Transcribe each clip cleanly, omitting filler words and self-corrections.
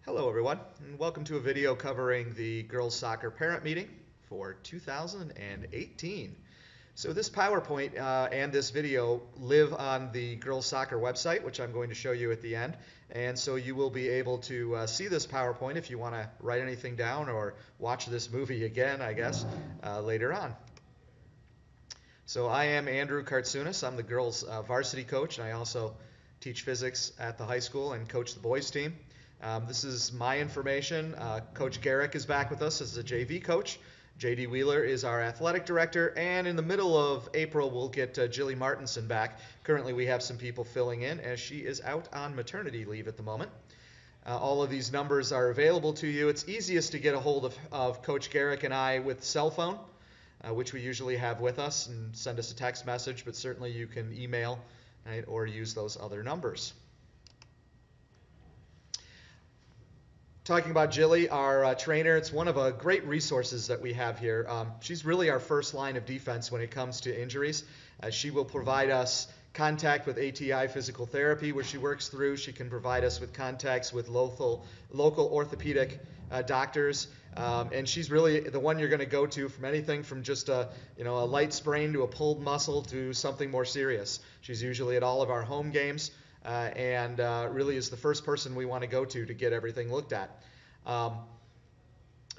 Hello everyone, and welcome to a video covering the girls soccer parent meeting for 2018. So this PowerPoint and this video live on the girls soccer website, which I'm going to show you at the end. And so you will be able to see this PowerPoint if you want to write anything down or watch this movie again, I guess, later on. So I am Andrew Kartsunis. I'm the girls varsity coach, and I also teach physics at the high school and coach the boys team. This is my information. Coach Garrick is back with us as a JV coach. JD Wheeler is our athletic director, and in the middle of April we'll get Jilly Martinson back. Currently we have some people filling in as she is out on maternity leave at the moment. All of these numbers are available to you. It's easiest to get a hold of Coach Garrick and I with cell phone, which we usually have with us, and send us a text message, but certainly you can email, right, or use those other numbers. Talking about Jilly, our trainer, it's one of the great resources that we have here. She's really our first line of defense when it comes to injuries. She will provide us contact with ATI Physical Therapy, where she works through. She can provide us with contacts with local orthopedic doctors, and she's really the one you're going to go to from anything from just a light sprain to a pulled muscle to something more serious. She's usually at all of our home games. And really is the first person we want to go to get everything looked at.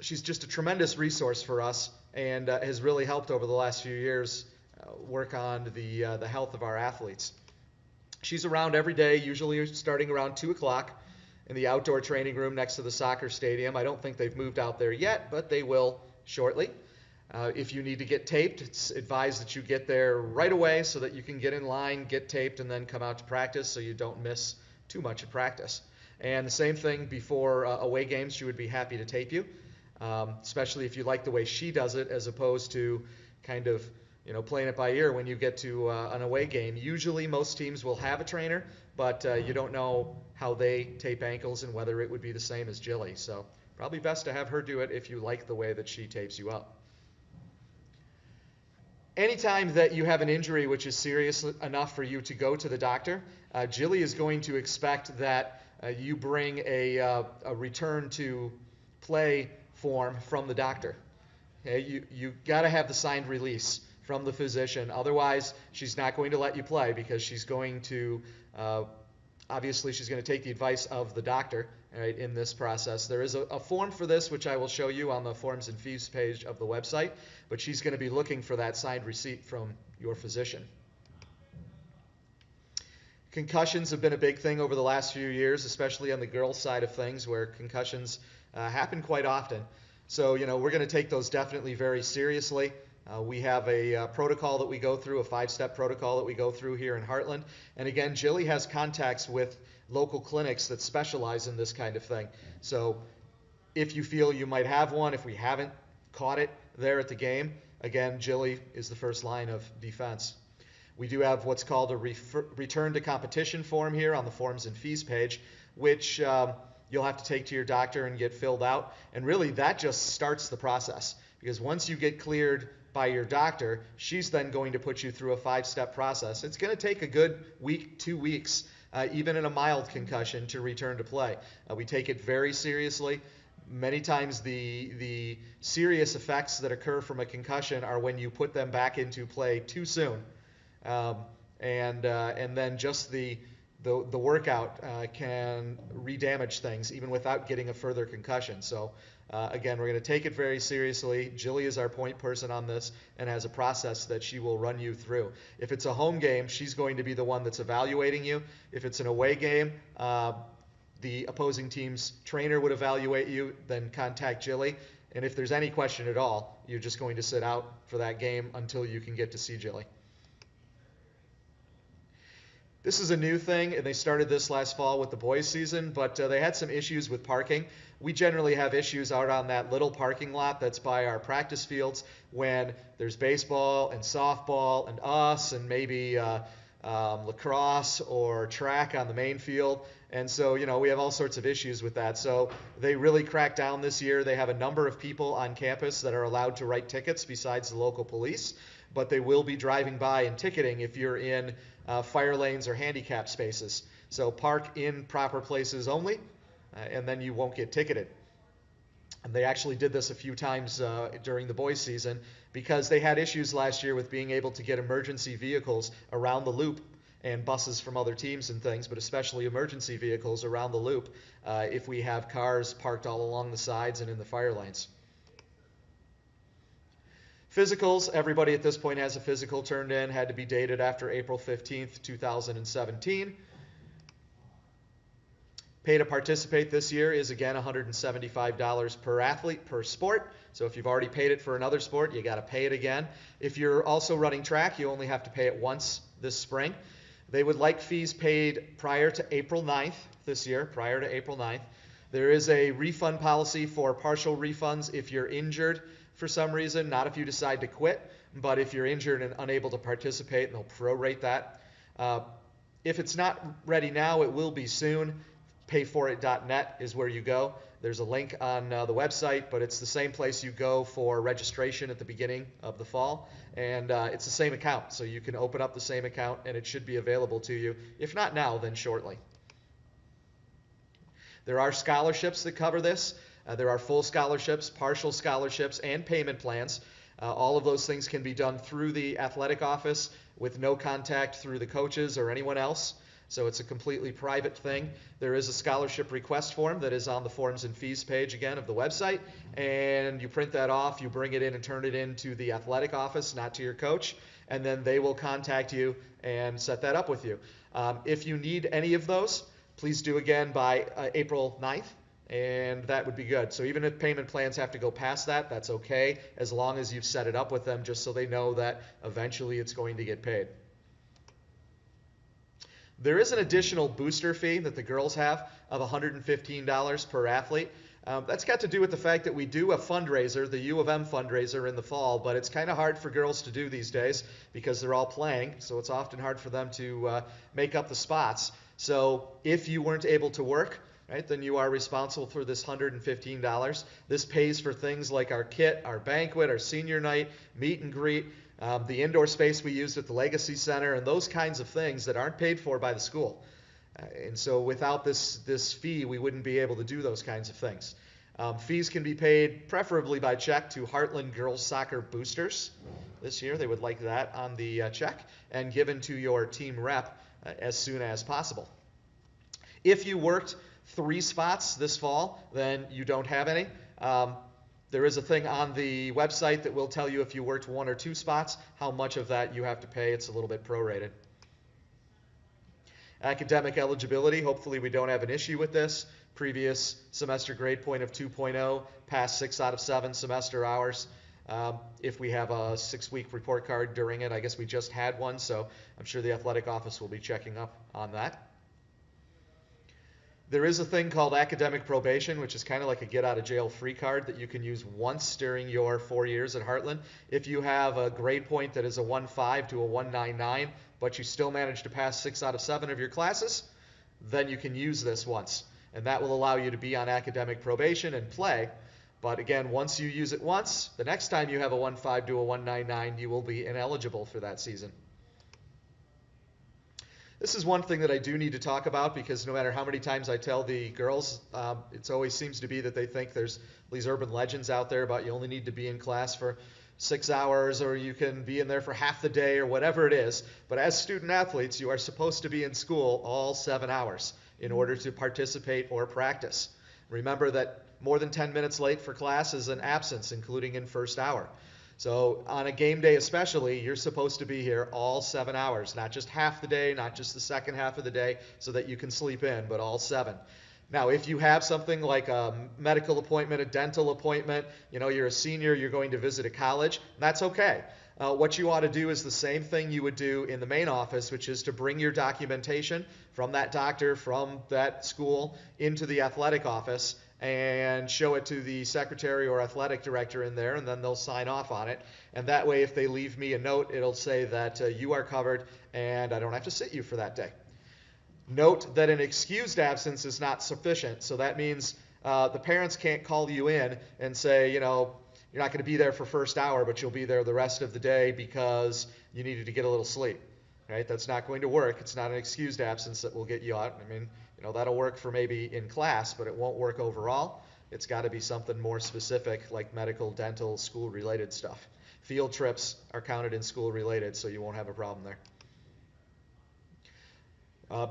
She's just a tremendous resource for us and has really helped over the last few years work on the health of our athletes. She's around every day, usually starting around 2 o'clock in the outdoor training room next to the soccer stadium. I don't think they've moved out there yet, but they will shortly. If you need to get taped, it's advised that you get there right away so that you can get in line, get taped, and then come out to practice so you don't miss too much of practice. And the same thing before away games, she would be happy to tape you, especially if you like the way she does it as opposed to kind of playing it by ear when you get to an away game. Usually most teams will have a trainer, but you don't know how they tape ankles and whether it would be the same as Jilly. So probably best to have her do it if you like the way that she tapes you up. Anytime that you have an injury which is serious enough for you to go to the doctor, Jilly is going to expect that you bring a return to play form from the doctor. Okay? You got to have the signed release from the physician. Otherwise, she's not going to let you play because she's going to obviously she's going to take the advice of the doctor, right, in this process. There is a form for this, which I will show you on the forms and fees page of the website, but she's going to be looking for that signed receipt from your physician. Concussions have been a big thing over the last few years, especially on the girls' side of things, where concussions happen quite often. So, we're going to take those definitely very seriously. We have a protocol that we go through, a 5-step protocol that we go through here in Hartland. And again, Jilly has contacts with local clinics that specialize in this kind of thing. So if you feel you might have one, if we haven't caught it there at the game, again, Jilly is the first line of defense. We do have what's called a return to competition form here on the forms and fees page, which you'll have to take to your doctor and get filled out. And really, that just starts the process. Because once you get cleared by your doctor, she's then going to put you through a 5-step process. It's going to take a good week, 2 weeks, even in a mild concussion, to return to play. We take it very seriously. Many times the serious effects that occur from a concussion are when you put them back into play too soon. And then just the workout can re-damage things even without getting a further concussion. So again, we're going to take it very seriously. Jilly is our point person on this and has a process that she will run you through. If it's a home game, she's going to be the one that's evaluating you. If it's an away game, the opposing team's trainer would evaluate you, then contact Jilly. And if there's any question at all, you're just going to sit out for that game until you can get to see Jilly. This is a new thing, and they started this last fall with the boys season, but they had some issues with parking. We generally have issues out on that little parking lot that's by our practice fields when there's baseball and softball and us and maybe lacrosse or track on the main field. And so, we have all sorts of issues with that. So they really cracked down this year. They have a number of people on campus that are allowed to write tickets besides the local police, but they will be driving by and ticketing if you're in fire lanes or handicap spaces. So park in proper places only. and then you won't get ticketed. And they actually did this a few times during the boys' season because they had issues last year with being able to get emergency vehicles around the loop and buses from other teams and things, but especially emergency vehicles around the loop if we have cars parked all along the sides and in the fire lanes. Physicals, everybody at this point has a physical turned in, had to be dated after April 15th, 2017. Pay to participate this year is again $175 per athlete per sport. So if you've already paid it for another sport, you got to pay it again. If you're also running track, you only have to pay it once this spring. They would like fees paid prior to April 9th this year, prior to April 9th. There is a refund policy for partial refunds if you're injured for some reason, not if you decide to quit, but if you're injured and unable to participate, and they'll prorate that. If it's not ready now, it will be soon. Payforit.net is where you go. There's a link on the website, but it's the same place you go for registration at the beginning of the fall, and it's the same account, so you can open up the same account and it should be available to you. If not now, then shortly. There are scholarships that cover this. There are full scholarships, partial scholarships, and payment plans. All of those things can be done through the athletic office with no contact through the coaches or anyone else. So it's a completely private thing. There is a scholarship request form that is on the forms and fees page again of the website, and you print that off, you bring it in and turn it into the athletic office, not to your coach, and then they will contact you and set that up with you. If you need any of those, please do again by April 9th, and that would be good. So even if payment plans have to go past that, that's okay, as long as you've set it up with them just so they know that eventually it's going to get paid. There is an additional booster fee that the girls have of $115 per athlete. That's got to do with the fact that we do a fundraiser, the U of M fundraiser in the fall, but it's kind of hard for girls to do these days because they're all playing, so it's often hard for them to make up the spots. So if you weren't able to work, right, then you are responsible for this $115. This pays for things like our kit, our banquet, our senior night, meet and greet, the indoor space we used at the Legacy Center, and those kinds of things that aren't paid for by the school. And so without this fee, we wouldn't be able to do those kinds of things. Fees can be paid preferably by check to Hartland Girls Soccer Boosters. This year they would like that on the check, and given to your team rep as soon as possible. If you worked 3 spots this fall, then you don't have any. There is a thing on the website that will tell you if you worked 1 or 2 spots, how much of that you have to pay. It's a little bit prorated. Academic eligibility, hopefully we don't have an issue with this. Previous semester grade point of 2.0, passed 6 out of 7 semester hours. If we have a 6-week report card during it, I guess we just had one, so I'm sure the athletic office will be checking up on that. There is a thing called academic probation, which is kind of like a get-out-of-jail-free card that you can use once during your 4 years at Hartland. If you have a grade point that is a 1.5 to a 1.99, but you still manage to pass 6 out of 7 of your classes, then you can use this once. And that will allow you to be on academic probation and play. But again, once you use it once, the next time you have a 1.5 to a 1.99, you will be ineligible for that season. This is one thing that I do need to talk about because no matter how many times I tell the girls, it always seems to be that they think there's these urban legends out there about you only need to be in class for 6 hours or you can be in there for half the day or whatever it is. But as student athletes, you are supposed to be in school all 7 hours in order to participate or practice. Remember that more than 10 minutes late for class is an absence, including in first hour. So on a game day especially, you're supposed to be here all 7 hours, not just half the day, not just the second half of the day so that you can sleep in, but all 7. Now, if you have something like a medical appointment, a dental appointment, you're a senior, you're going to visit a college, that's okay. What you ought to do is the same thing you would do in the main office, which is to bring your documentation from that doctor, from that school, into the athletic office and show it to the secretary or athletic director in there, and then they'll sign off on it. And that way, if they leave me a note, it'll say that you are covered and I don't have to sit you for that day. Note that an excused absence is not sufficient. So that means the parents can't call you in and say, you're not going to be there for first hour, but you'll be there the rest of the day because you needed to get a little sleep. Right? That's not going to work. It's not an excused absence that will get you out. I mean, That'll work for maybe in class, but it won't work overall. It's got to be something more specific, like medical, dental, school-related stuff. Field trips are counted in school-related, so you won't have a problem there.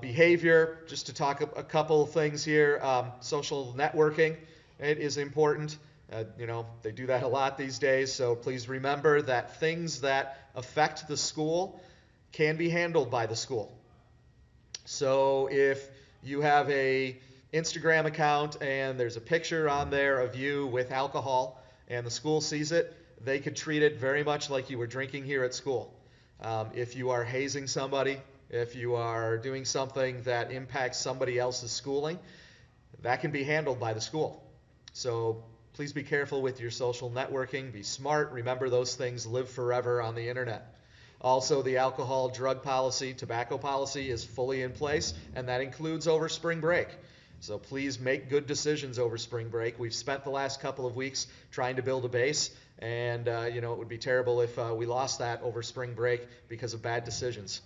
Behavior, just to talk a couple of things here. Social networking, it is important. They do that a lot these days, so please remember that things that affect the school can be handled by the school. So if you have a Instagram account and there's a picture on there of you with alcohol and the school sees it, they could treat it very much like you were drinking here at school. If you are hazing somebody, if you are doing something that impacts somebody else's schooling, that can be handled by the school. So please be careful with your social networking. Be smart. Remember, those things live forever on the internet. Also, the alcohol, drug policy, tobacco policy is fully in place, and that includes over spring break. So please make good decisions over spring break. We've spent the last couple of weeks trying to build a base, and it would be terrible if we lost that over spring break because of bad decisions.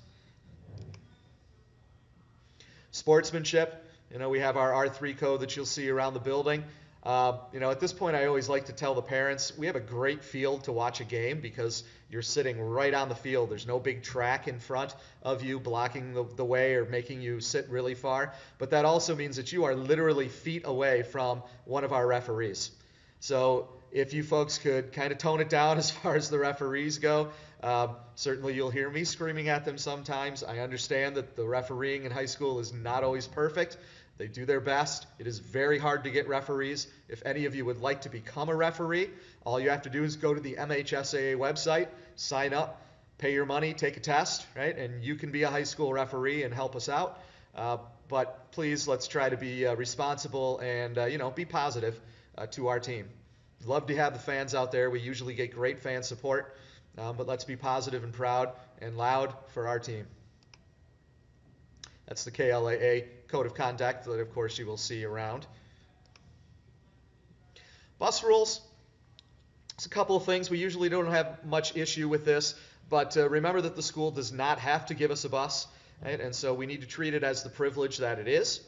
Sportsmanship, we have our R3 code that you'll see around the building. At this point, I always like to tell the parents, we have a great field to watch a game because you're sitting right on the field. There's no big track in front of you blocking the way or making you sit really far. But that also means that you are literally feet away from one of our referees. So if you folks could kind of tone it down as far as the referees go, certainly you'll hear me screaming at them sometimes. I understand that the refereeing in high school is not always perfect. They do their best. It is very hard to get referees. If any of you would like to become a referee, all you have to do is go to the MHSAA website, sign up, pay your money, take a test, right? And you can be a high school referee and help us out. But please, let's try to be responsible and, be positive to our team. Love to have the fans out there. We usually get great fan support, but let's be positive and proud and loud for our team. That's the KLAA Code of Conduct that, of course, you will see around. Bus rules. It's a couple of things. We usually don't have much issue with this, but remember that the school does not have to give us a bus, right? And so we need to treat it as the privilege that it is.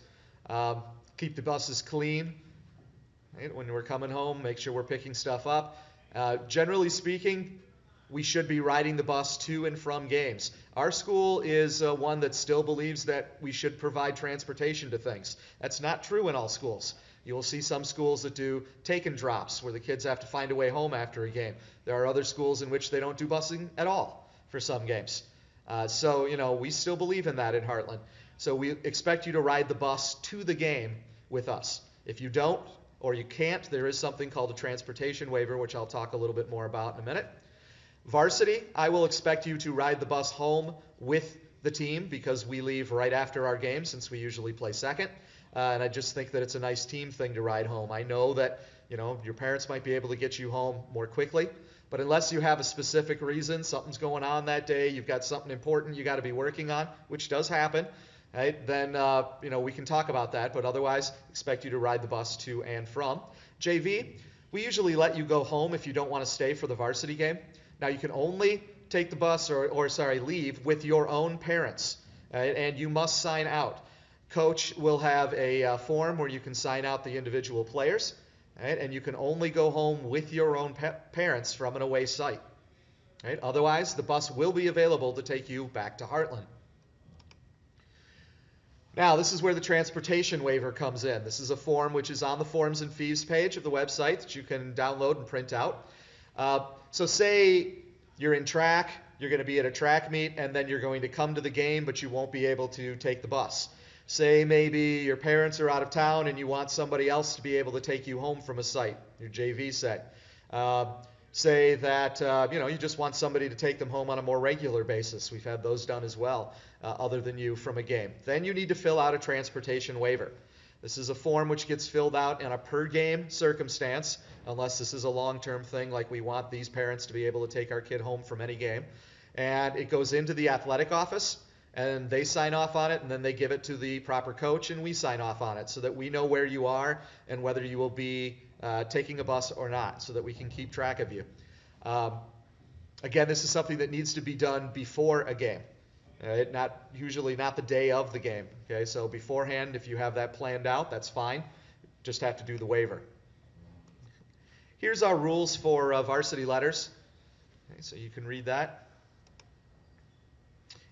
Keep the buses clean. Right? When we're coming home, make sure we're picking stuff up. Generally speaking, we should be riding the bus to and from games. Our school is one that still believes that we should provide transportation to things. That's not true in all schools. You will see some schools that do take and drops where the kids have to find a way home after a game. There are other schools in which they don't do busing at all for some games. So we still believe in that in Hartland. So we expect you to ride the bus to the game with us. If you don't or you can't, there is something called a transportation waiver, which I'll talk a little bit more about in a minute. Varsity, I will expect you to ride the bus home with the team because we leave right after our game since we usually play second. And I just think that it's a nice team thing to ride home. I know that, your parents might be able to get you home more quickly, but unless you have a specific reason, something's going on that day, you've got something important you got to be working on, which does happen, right? Then, we can talk about that, but otherwise, expect you to ride the bus to and from. JV, we usually let you go home if you don't want to stay for the varsity game. Now, you can only take the bus leave with your own parents, right? And you must sign out. Coach will have a form where you can sign out the individual players, right? And you can only go home with your own parents from an away site. Right? Otherwise, the bus will be available to take you back to Hartland. Now, this is where the transportation waiver comes in. This is a form which is on the forms and fees page of the website that you can download and print out. So say you're in track, you're going to be at a track meet, and then you're going to come to the game, but you won't be able to take the bus. Say maybe your parents are out of town and you want somebody else to be able to take you home from a site, your JV set. Say that you just want somebody to take them home on a more regular basis. We've had those done as well, other than you from a game. Then you need to fill out a transportation waiver. This is a form which gets filled out in a per game circumstance, unless this is a long-term thing like we want these parents to be able to take our kid home from any game. And it goes into the athletic office, and they sign off on it, and then they give it to the proper coach, and we sign off on it so that we know where you are and whether you will be taking a bus or not, so that we can keep track of you. Again, this is something that needs to be done before a game. Usually not the day of the game. Okay, so beforehand, if you have that planned out, that's fine. Just have to do the waiver. Here's our rules for varsity letters. Okay, so you can read that.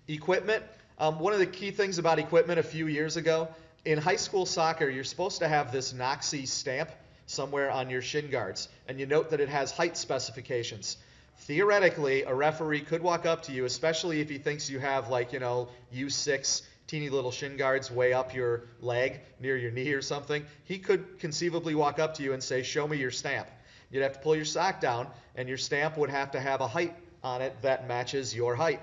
Equipment. One of the key things about equipment a few years ago, in high school soccer, you're supposed to have this NOCSI stamp somewhere on your shin guards, and you note that it has height specifications. Theoretically, a referee could walk up to you, especially if he thinks you have like, U6 teeny little shin guards way up your leg near your knee or something. He could conceivably walk up to you and say, show me your stamp. You'd have to pull your sock down, and your stamp would have to have a height on it that matches your height.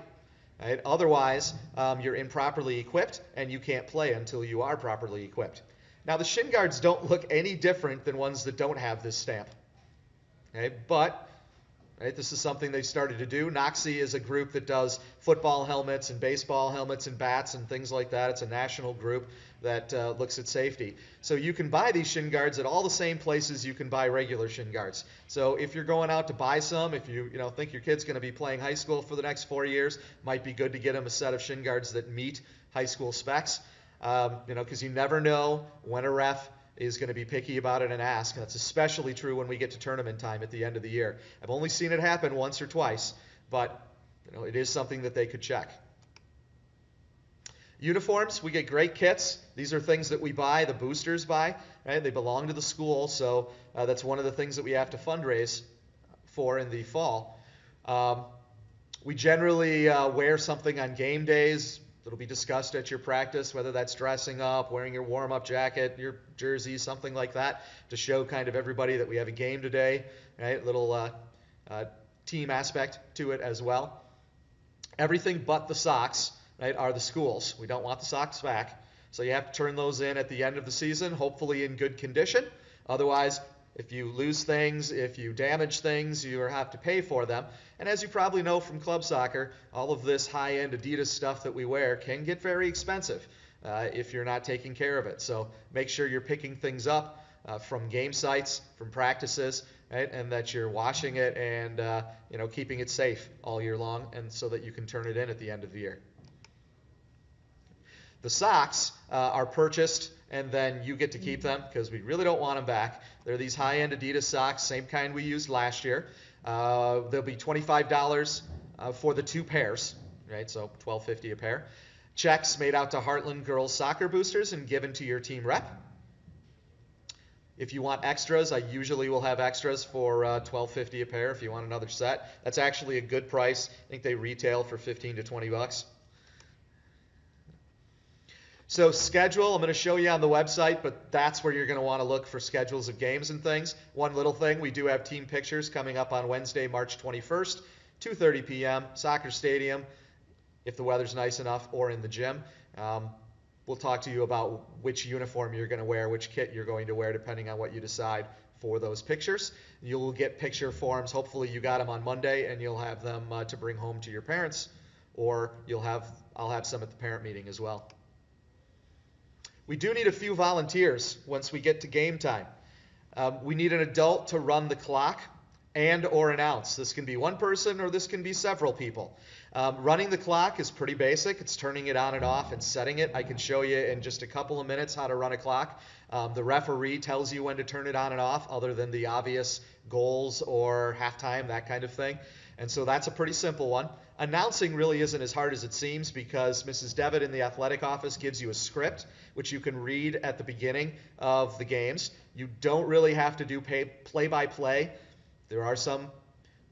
Right? Otherwise, you're improperly equipped, and you can't play until you are properly equipped. Now, the shin guards don't look any different than ones that don't have this stamp. Okay? But this is something they started to do. NOCSI is a group that does football helmets and baseball helmets and bats and things like that. It's a national group that looks at safety. So you can buy these shin guards at all the same places you can buy regular shin guards. So if you're going out to buy some, if you think your kid's going to be playing high school for the next 4 years, might be good to get them a set of shin guards that meet high school specs. Because you never know when a ref is going to be picky about it and ask. And that's especially true when we get to tournament time at the end of the year. I've only seen it happen once or twice, but it is something that they could check. Uniforms, we get great kits. These are things that we buy, the boosters buy. Right? They belong to the school, so that's one of the things that we have to fundraise for in the fall. We generally wear something on game days. It'll be discussed at your practice, whether that's dressing up, wearing your warm-up jacket, your jersey, something like that, to show kind of everybody that we have a game today, right? Little team aspect to it as well. Everything but the socks, right, are the schools. We don't want the socks back. So you have to turn those in at the end of the season, hopefully in good condition. Otherwise, if you lose things, if you damage things, you have to pay for them. And as you probably know from club soccer, all of this high-end Adidas stuff that we wear can get very expensive if you're not taking care of it. So make sure you're picking things up from game sites, from practices, right? And that you're washing it and keeping it safe all year long, and so that you can turn it in at the end of the year. The socks are purchased, and then you get to keep them because we really don't want them back. They're these high-end Adidas socks, same kind we used last year. They'll be $25 for the 2 pairs, right? So $12.50 a pair. Checks made out to Hartland girls soccer boosters and given to your team rep. If you want extras, I usually will have extras for $12.50 a pair if you want another set. That's actually a good price. I think they retail for $15 to $20. So schedule, I'm going to show you on the website, but that's where you're going to want to look for schedules of games and things. One little thing, we do have team pictures coming up on Wednesday, March 21st, 2:30 p.m., soccer stadium, if the weather's nice enough, or in the gym. We'll talk to you about which uniform you're going to wear, which kit you're going to wear, depending on what you decide for those pictures. You'll get picture forms. Hopefully you got them on Monday, and you'll have them to bring home to your parents, or I'll have some at the parent meeting as well. We do need a few volunteers once we get to game time. We need an adult to run the clock and or announce. This can be one person or this can be several people. Running the clock is pretty basic. It's turning it on and off and setting it. I can show you in just a couple of minutes how to run a clock. The referee tells you when to turn it on and off, other than the obvious goals or halftime, that kind of thing. And so that's a pretty simple one. Announcing really isn't as hard as it seems, because Mrs. Devitt in the athletic office gives you a script, which you can read at the beginning of the games. You don't really have to do play-by-play. There are some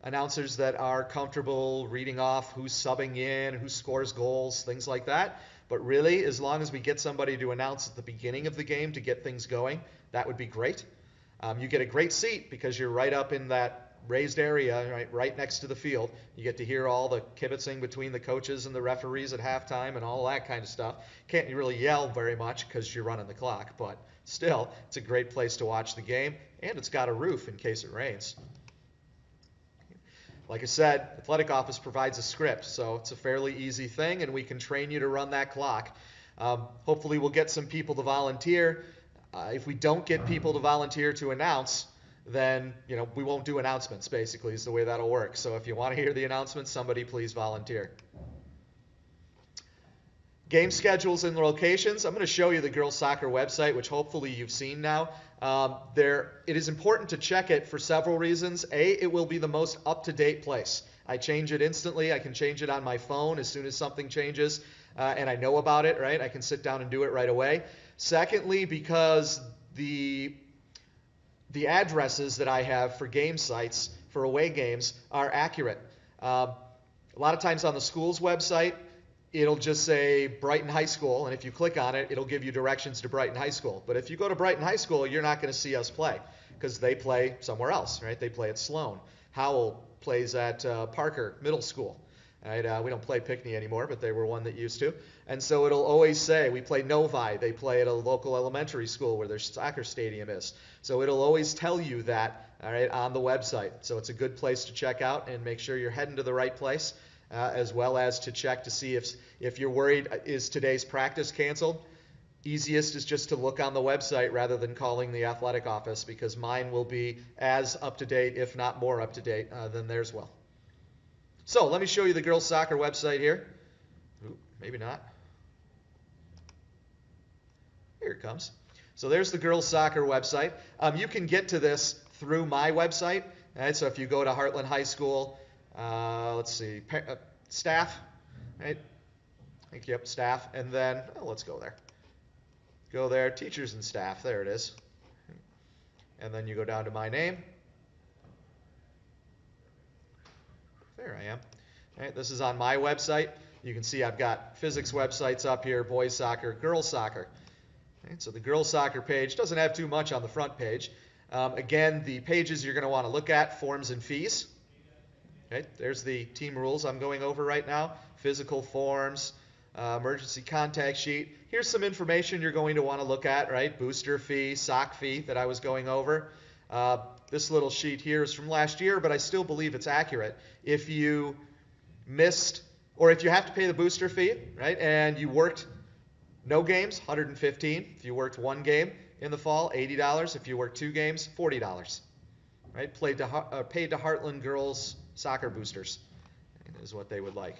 announcers that are comfortable reading off who's subbing in, who scores goals, things like that. But really, as long as we get somebody to announce at the beginning of the game to get things going, that would be great. You get a great seat because you're right up in that raised area, right next to the field. You get to hear all the kibitzing between the coaches and the referees at halftime and all that kind of stuff. Can't really yell very much because you're running the clock, but still, it's a great place to watch the game, and it's got a roof in case it rains. Like I said, athletic office provides a script, so it's a fairly easy thing, and we can train you to run that clock. Hopefully we'll get some people to volunteer. If we don't get people to volunteer to announce, then we won't do announcements, basically, is the way that'll work. So if you want to hear the announcements, somebody please volunteer. Game schedules and locations. I'm going to show you the girls soccer website, which hopefully you've seen now. It is important to check it for several reasons. A, it will be the most up-to-date place. I change it instantly. I can change it on my phone as soon as something changes, and I know about it, right? I can sit down and do it right away. Secondly, because the addresses that I have for game sites, for away games, are accurate. A lot of times on the school's website, it'll just say Brighton High School, and if you click on it, it'll give you directions to Brighton High School. But if you go to Brighton High School, you're not going to see us play because they play somewhere else, right? They play at Sloan. Howell plays at Parker Middle School. Right? We don't play Pinckney anymore, but they were one that used to. And so it'll always say, we play Novi. They play at a local elementary school where their soccer stadium is. So it'll always tell you that, all right, on the website. So it's a good place to check out and make sure you're heading to the right place. As well as to check to see if you're worried, is today's practice canceled? Easiest is just to look on the website rather than calling the athletic office, because mine will be as up-to-date, if not more up-to-date, than theirs will. So let me show you the girls soccer website here. Ooh, maybe not. Here it comes. So there's the girls soccer website. You can get to this through my website. Right? So if you go to Hartland High School, let's see, staff, right? Yep, staff, and then, let's go there. Go there, teachers and staff, there it is. And then you go down to my name. There I am. All right, this is on my website. You can see I've got physics websites up here, boys soccer, girls soccer. Right, so the girls soccer page doesn't have too much on the front page. Again, the pages you're going to want to look at, forms and fees. Okay, there's the team rules I'm going over right now. Physical forms, emergency contact sheet. Here's some information you're going to want to look at, right? Booster fee, sock fee that I was going over. This little sheet here is from last year, but I still believe it's accurate. If you missed, or if you have to pay the booster fee, right, and you worked no games, $115. If you worked one game in the fall, $80. If you worked two games, $40. Right? Paid to Hartland girls soccer boosters is what they would like.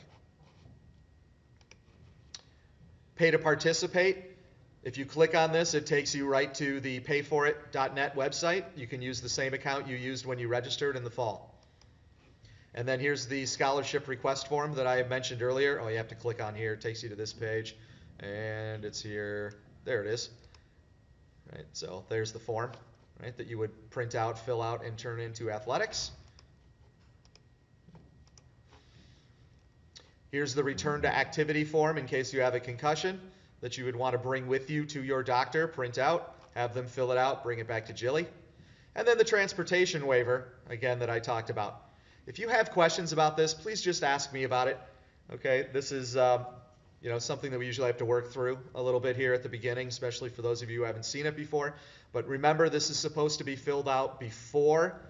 Pay to participate. If you click on this, it takes you right to the payforit.net website. You can use the same account you used when you registered in the fall. And then here's the scholarship request form that I mentioned earlier. Oh, you have to click on here. It takes you to this page. And it's here. There it is. Right, so there's the form, right, that you would print out, fill out, and turn into athletics. Here's the return to activity form in case you have a concussion that you would want to bring with you to your doctor, print out, have them fill it out, bring it back to Jilly. And then the transportation waiver, again, that I talked about. If you have questions about this, please just ask me about it. Okay, this is something that we usually have to work through a little bit here at the beginning, especially for those of you who haven't seen it before. But remember, this is supposed to be filled out before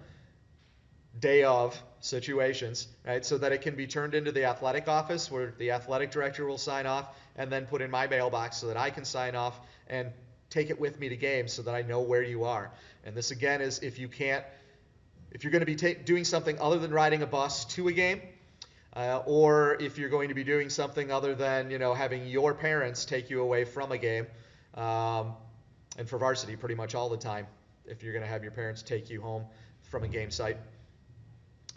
day of situations, right? So that it can be turned into the athletic office where the athletic director will sign off and then put in my mailbox so that I can sign off and take it with me to games so that I know where you are. And this again is if you're going to be doing something other than riding a bus to a game, or if you're going to be doing something other than having your parents take you away from a game, and for varsity pretty much all the time, if you're going to have your parents take you home from a game site.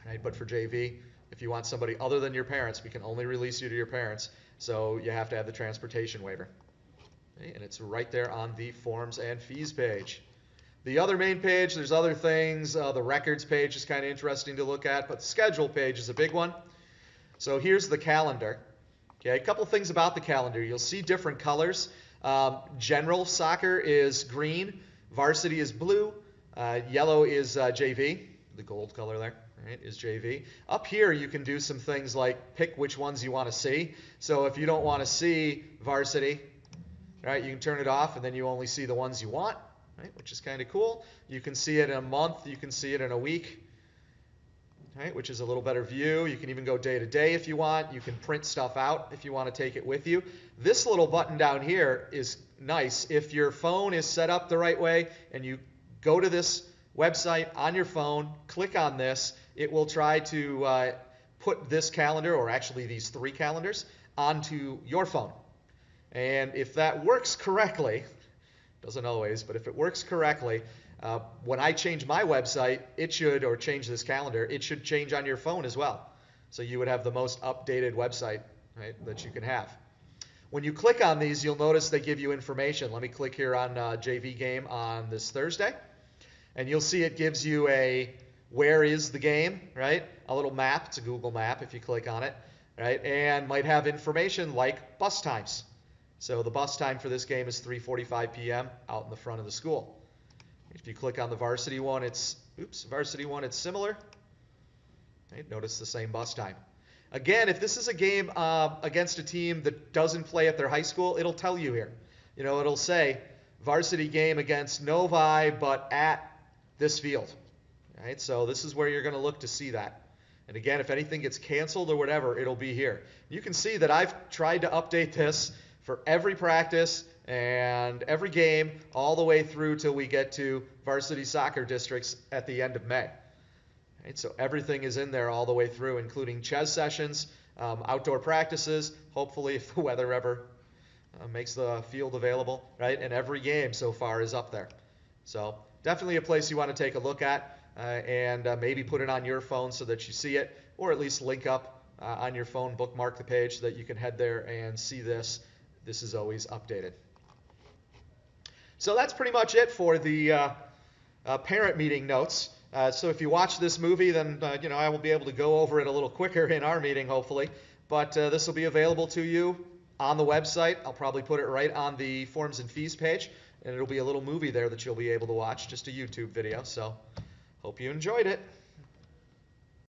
Right? But for JV, if you want somebody other than your parents, we can only release you to your parents, so you have to have the transportation waiver. Okay? And it's right there on the forms and fees page. The other main page, there's other things. The records page is kind of interesting to look at, but the schedule page is a big one. So here's the calendar. Okay, a couple things about the calendar. You'll see different colors. General soccer is green, varsity is blue, yellow is JV, the gold color there. Right, is JV. Up here you can do some things like pick which ones you want to see. So if you don't want to see varsity, right, you can turn it off and then you only see the ones you want, right, which is kind of cool. You can see it in a month, you can see it in a week, right, which is a little better view. You can even go day to day if you want. You can print stuff out if you want to take it with you. This little button down here is nice. If your phone is set up the right way and you go to this website on your phone, click on this, it will try to put this calendar, or actually these three calendars, onto your phone. And if that works correctly, doesn't always, but if it works correctly, when I change my website, or change this calendar, it should change on your phone as well. So you would have the most updated website, right, that you can have. When you click on these, you'll notice they give you information. Let me click here on JV game on this Thursday. And you'll see it gives you a where is the game, right? A little map. It's a Google map if you click on it, right? And might have information like bus times. So the bus time for this game is 3:45 p.m. out in the front of the school. If you click on the varsity one, it's similar. Okay, notice the same bus time. Again, if this is a game against a team that doesn't play at their high school, it'll tell you here. It'll say varsity game against Novi, but at this field. Right? So this is where you're going to look to see that. And again, if anything gets canceled or whatever, it'll be here. You can see that I've tried to update this for every practice and every game all the way through till we get to varsity soccer districts at the end of May. Right, so everything is in there all the way through, including chess sessions, outdoor practices, hopefully if the weather ever makes the field available, right? And every game so far is up there. So definitely a place you want to take a look at and maybe put it on your phone so that you see it, or at least link up on your phone, bookmark the page so that you can head there and see this. This is always updated. So that's pretty much it for the parent meeting notes. So if you watch this movie, then I will be able to go over it a little quicker in our meeting, hopefully. But this will be available to you on the website. I'll probably put it right on the forms and fees page, and it'll be a little movie there that you'll be able to watch, just a YouTube video. So hope you enjoyed it.